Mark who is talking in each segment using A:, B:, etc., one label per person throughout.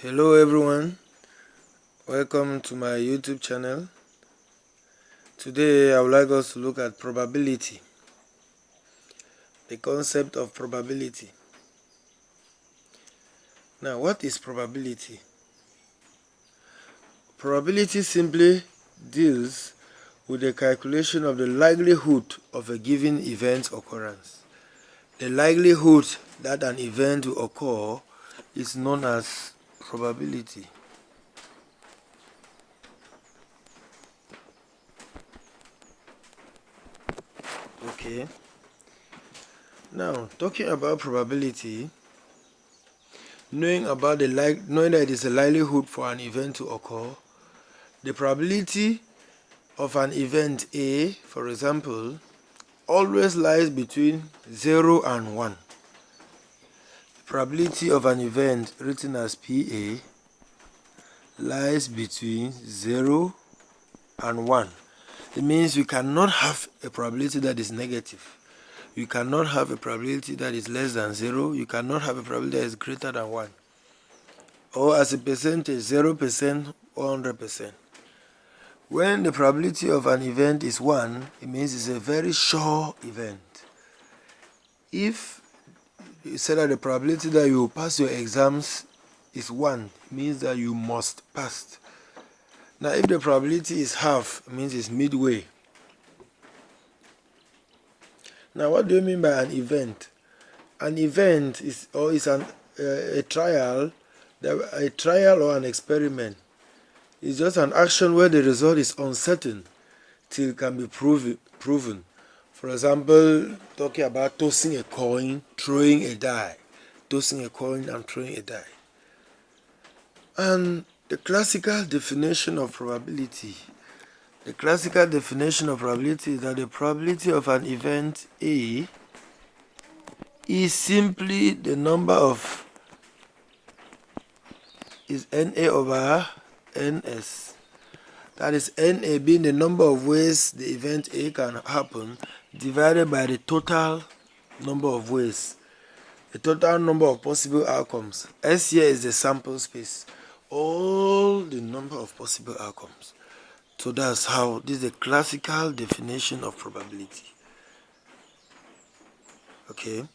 A: Hello everyone, welcome to my YouTube channel. Today I would like us to look at probability, the concept of probability. Now, what is probability? Probability simply deals with the calculation of the likelihood of a given event occurrence. The likelihood that an event will occur is known as probability. Okay. Now, talking about probability, knowing that it is a likelihood for an event to occur, the probability of an event A, for example, always lies between 0 and 1. The probability of an event written as PA lies between 0 and 1. It means you cannot have a probability that is negative. You cannot have a probability that is less than 0. You cannot have a probability that is greater than 1. Or as a percentage, 0% or 100%. When the probability of an event is 1, it means it's a very sure event. If you say that the probability that you will pass your exams is 1, it means that you must pass. Now, if the probability is half, it means it's midway. Now, what do you mean by an event? An event is a trial or an experiment. It's just an action where the result is uncertain till it can be proven. For example, talking about tossing a coin, throwing a die. Tossing a coin and throwing a die. And the classical definition of probability. The classical definition of probability is that the probability of an event A is simply the number of NA over NS. That is NA being the number of ways the event A can happen divided by the total number of ways, the total number of possible outcomes. S here is the sample space, all the number of possible outcomes. So that's how this is the classical definition of probability. Okay,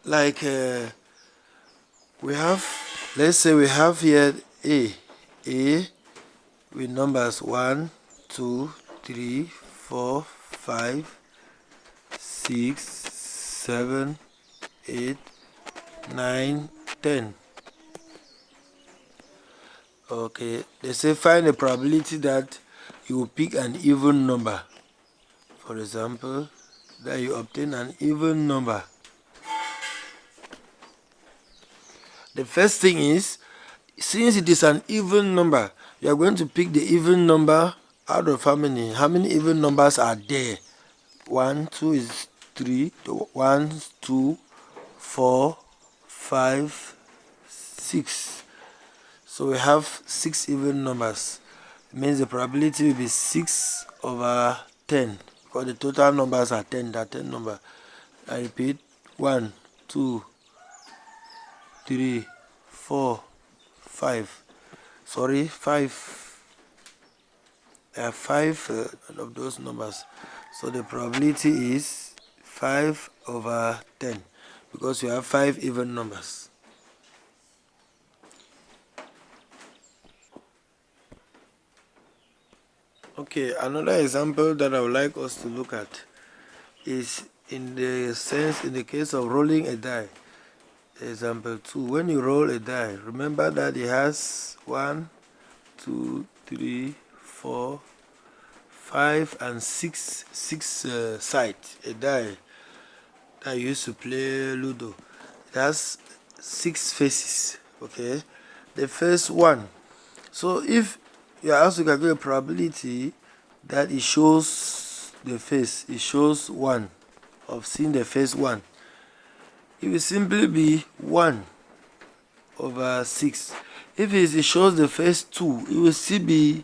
A: like let's say we have here A with numbers 1, 2, 3, 4, 5, 6, 7, 8, 9, 10. Okay, they say find the probability that you will pick an even number. For example, that you obtain an even number. The first thing is, since it is an even number, you are going to pick the even number out of how many? How many even numbers are there? 1, 2 is 3. 1, 2, 4, 5, 6. So we have 6 even numbers. It means the probability will be 6 over 10. Because the total numbers are 10. That 10 number. I repeat. 1, 2, 3, 4, 5. Sorry, 5. There are 5 of those numbers. So the probability is 5 over 10. Because you have 5 even numbers. Okay, another example that I would like us to look at is in the case of rolling a die. Example 2. When you roll a die, remember that it has 1, 2, 3, 4, 5, and 6 sides. A die that you used to play Ludo. It has 6 faces. Okay, the first one. So if you are asked to calculate a probability that it shows the face, it shows 1 of seeing the first one. It will simply be 1 over 6. If it shows the first 2, it will still be,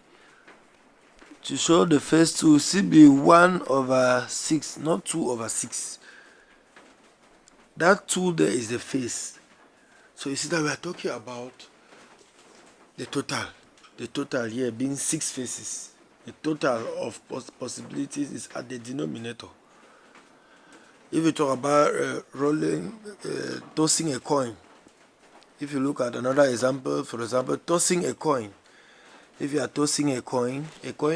A: to show the first 2, it will still be 1 over 6, not 2 over 6. That 2 there is the face. So you see that we are talking about the total. The total here being 6 faces. The total of possibilities is at the denominator. If you talk about tossing a coin, if you look at another example, for example, tossing a coin. If you are tossing a coin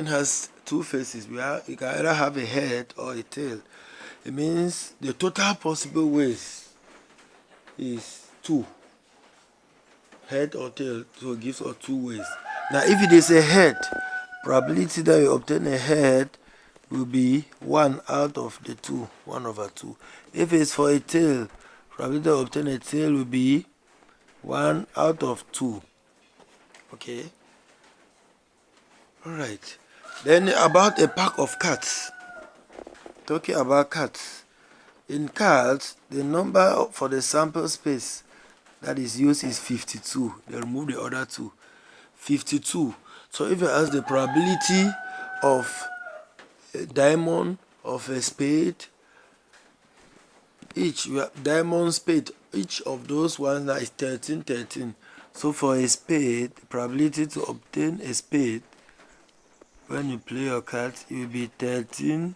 A: has 2 faces. You can either have a head or a tail. It means the total possible ways is 2. Head or tail, so it gives us 2 ways. Now, if it is a head, probability that you obtain a head will be 1 out of the 2, 1 over 2. If it's for a tail, probability to obtain a tail will be 1 out of 2. Okay. All right. Then about a pack of cats. Talking about cats. In cats, the number for the sample space that is used is 52. They remove the other 2. 52. So if you ask the probability of a diamond, of a spade, each diamond, spade, each of those ones that is 13, 13. So for a spade, the probability to obtain a spade when you play your cards, it will be 13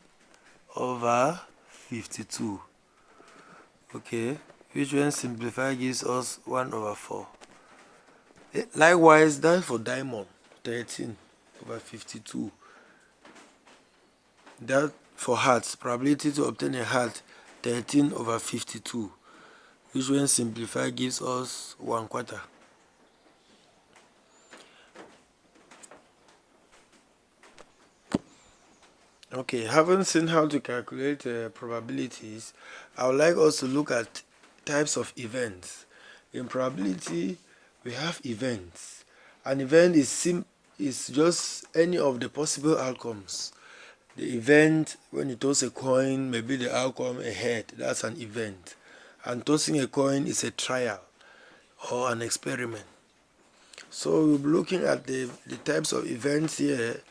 A: over 52. Okay, which when simplified gives us 1 over 4. Likewise, that for diamond, 13 over 52. That for hearts, probability to obtain a heart, 13 over 52, which when simplified gives us 1 quarter. Okay, having seen how to calculate probabilities, I would like us to look at types of events. In probability, we have events. An event is just any of the possible outcomes. The event, when you toss a coin, maybe the outcome a head, that's an event. And tossing a coin is a trial or an experiment. So we'll be looking at the types of events here.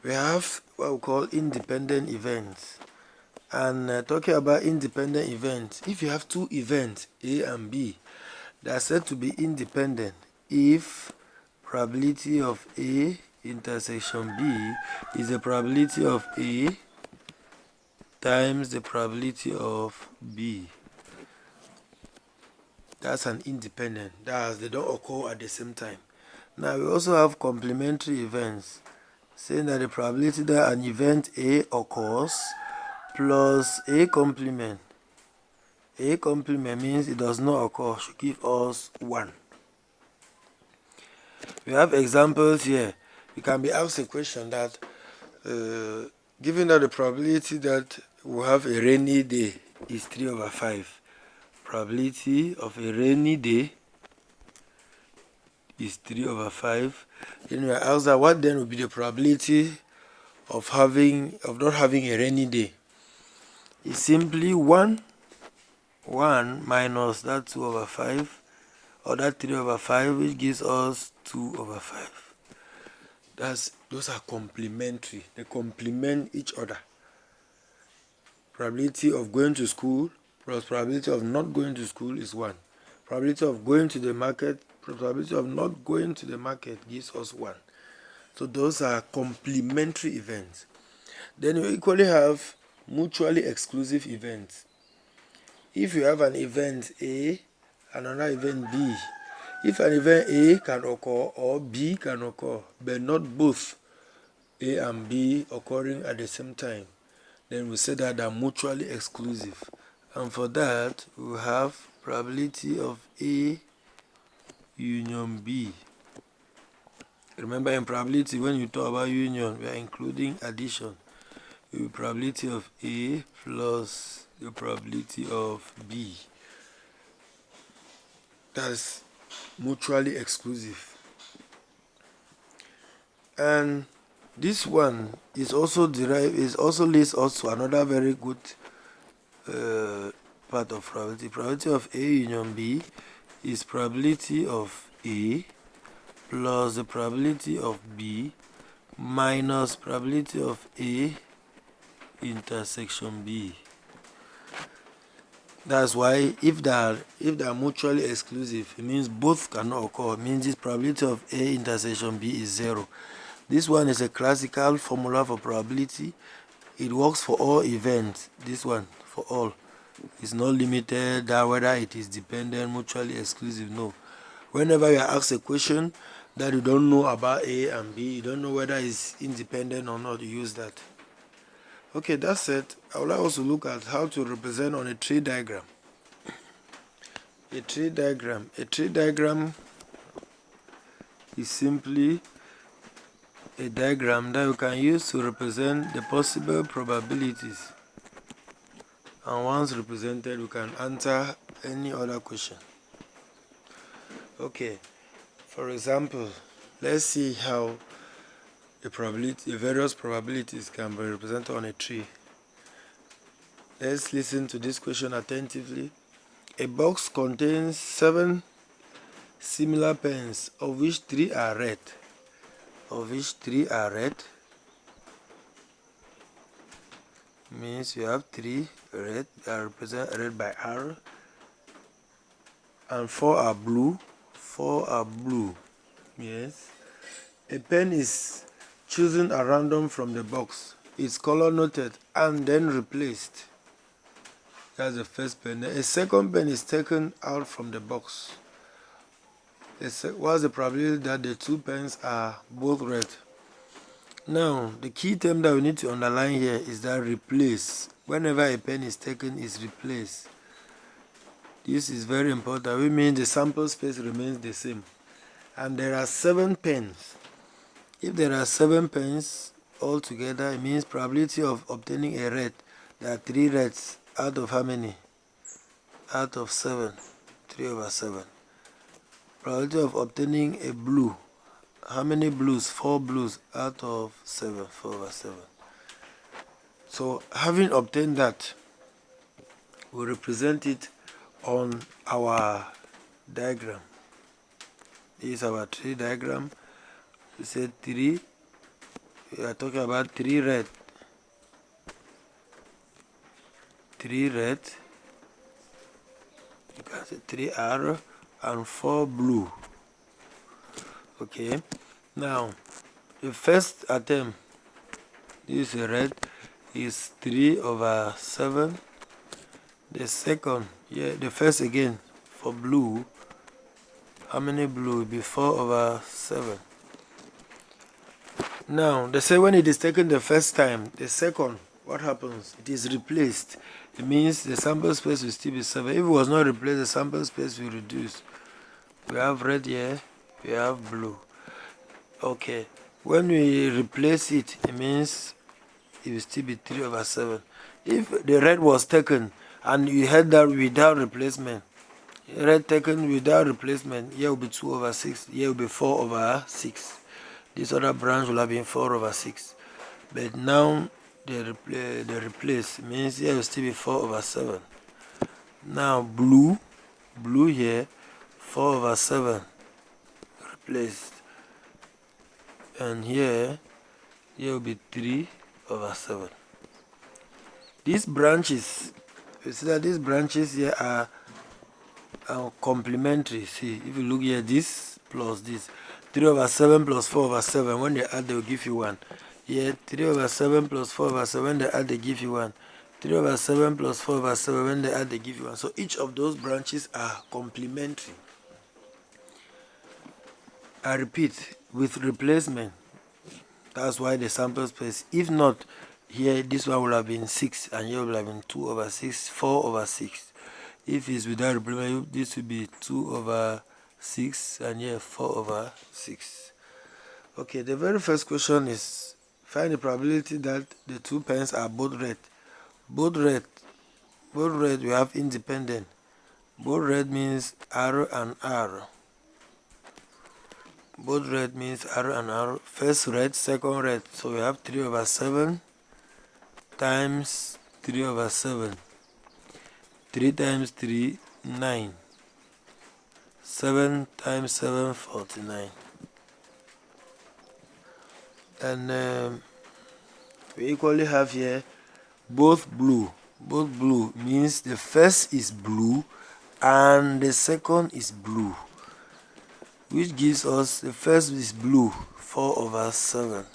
A: We have what we call independent events. And talking about independent events, if you have 2 events, A and B, they are said to be independent if probability of A intersection B is the probability of A times the probability of B. That's an independent. That's they don't occur at the same time. Now we also have complementary events, saying that the probability that an event A occurs plus A complement. A complement means it does not occur, should give us 1. We have examples here. You can be asked a question that given that the probability that we have a rainy day is 3 over 5, probability of a rainy day is 3 over 5. Then we are asked that what then would be the probability of not having a rainy day? It's simply 1 minus that 2 over 5 or that 3 over 5, which gives us 2 over 5. Those are complementary. They complement each other. Probability of going to school plus probability of not going to school is 1. Probability of going to the market, probability of not going to the market gives us 1. So those are complementary events. Then you equally have mutually exclusive events. If you have an event A and another event B, if an event A can occur or B can occur, but not both A and B occurring at the same time, then we say that they're mutually exclusive. And for that, we have probability of A union B. Remember, in probability, when you talk about union, we are including addition. The probability of A plus the probability of B. That's mutually exclusive. And this one is also leads us to another very good part of probability. Probability of A union B is probability of A plus the probability of B minus probability of A intersection B. That's why if they are mutually exclusive, it means both cannot occur. It means this probability of A intersection B is 0. This one is a classical formula for probability. It works for all events. This one for all. It's not limited that whether it is dependent, mutually exclusive. No. Whenever you are asked a question that you don't know about A and B, you don't know whether it's independent or not, you use that. Okay, that's it. I would like also look at how to represent on a tree diagram. A tree diagram. A tree diagram is simply a diagram that you can use to represent the possible probabilities. And once represented, you can answer any other question. Okay, for example, let's see how the various probabilities can be represented on a tree. Let's listen to this question attentively. A box contains 7 similar pens, of which 3 are red. Means you have 3 red that are represented red by R, and 4 are blue. Yes. A pen is chosen at random from the box. Its color noted and then replaced. That's the first pen. A second pen is taken out from the box. What's the probability that the 2 pens are both red? Now, the key term that we need to underline here is that replace. Whenever a pen is taken, is replaced. This is very important. We mean the sample space remains the same. And there are 7 pens. If there are 7 pens altogether, it means probability of obtaining a red. There are 3 reds out of how many? Out of 7. 3 over 7. Probability of obtaining a blue. How many blues? 4 blues out of 7. 4 over 7. So having obtained that, we represent it on our diagram. This is our tree diagram. We said 3. We are talking about 3 red. 3 red. You can say 3 R and 4 blue. Okay. Now, the first attempt, this is red, is 3 over 7. The second, the first again for blue, how many blue will be 4 over 7. Now, they say when it is taken the first time, the second, what happens? It is replaced. It means the sample space will still be 7. If it was not replaced, the sample space will reduce. We have red here, we have blue. Okay, when we replace it, it means it will still be 3 over 7. If the red was taken and you had that without replacement, red taken without replacement, here will be 2 over 6, here will be 4 over 6. This other branch will have been 4 over 6. But now the replace means here will still be 4 over 7. Now blue here, 4 over 7 replaced. And here will be 3 over 7. These branches, you see that these branches here are complementary. See, if you look here, this plus this, 3 over 7 plus 4 over 7, when they add, they will give you 1. Here, 3 over 7 plus 4 over 7, when they add, they give you 1. 3 over 7 plus 4 over 7, when they add, they give you 1. So each of those branches are complementary. I repeat, with replacement, that's why the sample space, if not, here this one will have been 6 and here will have been 2 over 6, 4 over 6. If it's without replacement, this will be 2 over 6 and here 4 over 6. Okay, the very first question is find the probability that the 2 pens are both red. Both red we have independent. Both red means R and R. Both red means R and R. First red, second red. So we have 3 over 7 times 3 over 7. 3 times 3, 9. 7 times 7, 49. And we equally have here both blue. both blue means the first is blue and the second is blue, which gives us the first is blue 4/7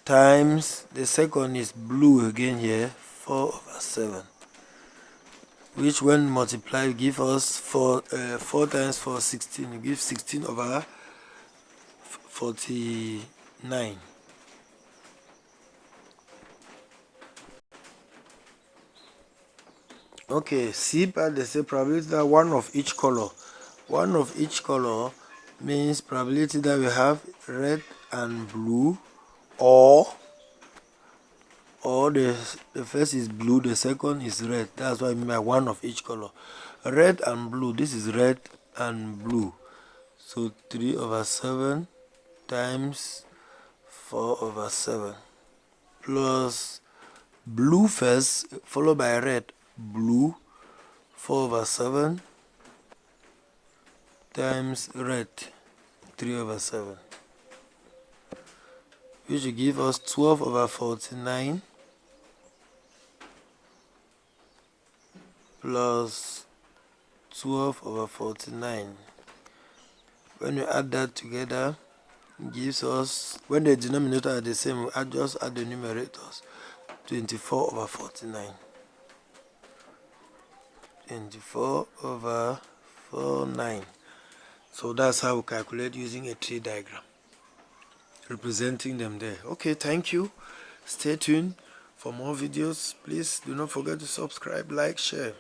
A: times the second is blue again here 4/7, which when multiplied give us 4 times 4 16. It gives 16/49. Okay, C part they say probability that one of each color. One of each color means probability that we have red and blue, or the first is blue, the second is red. That's what I mean by one of each color. Red and blue, this is red and blue. So 3/7 times 4/7 plus blue first followed by red, blue 4/7 times red 3/7, which will give us 12/49 plus 12/49. When we add that together, it gives us, when the denominator are the same, we just add the numerators. 24/49. 24/49. So that's how we calculate using a tree diagram representing them there. Okay, thank you. Stay tuned for more videos. Please do not forget to subscribe, like, share.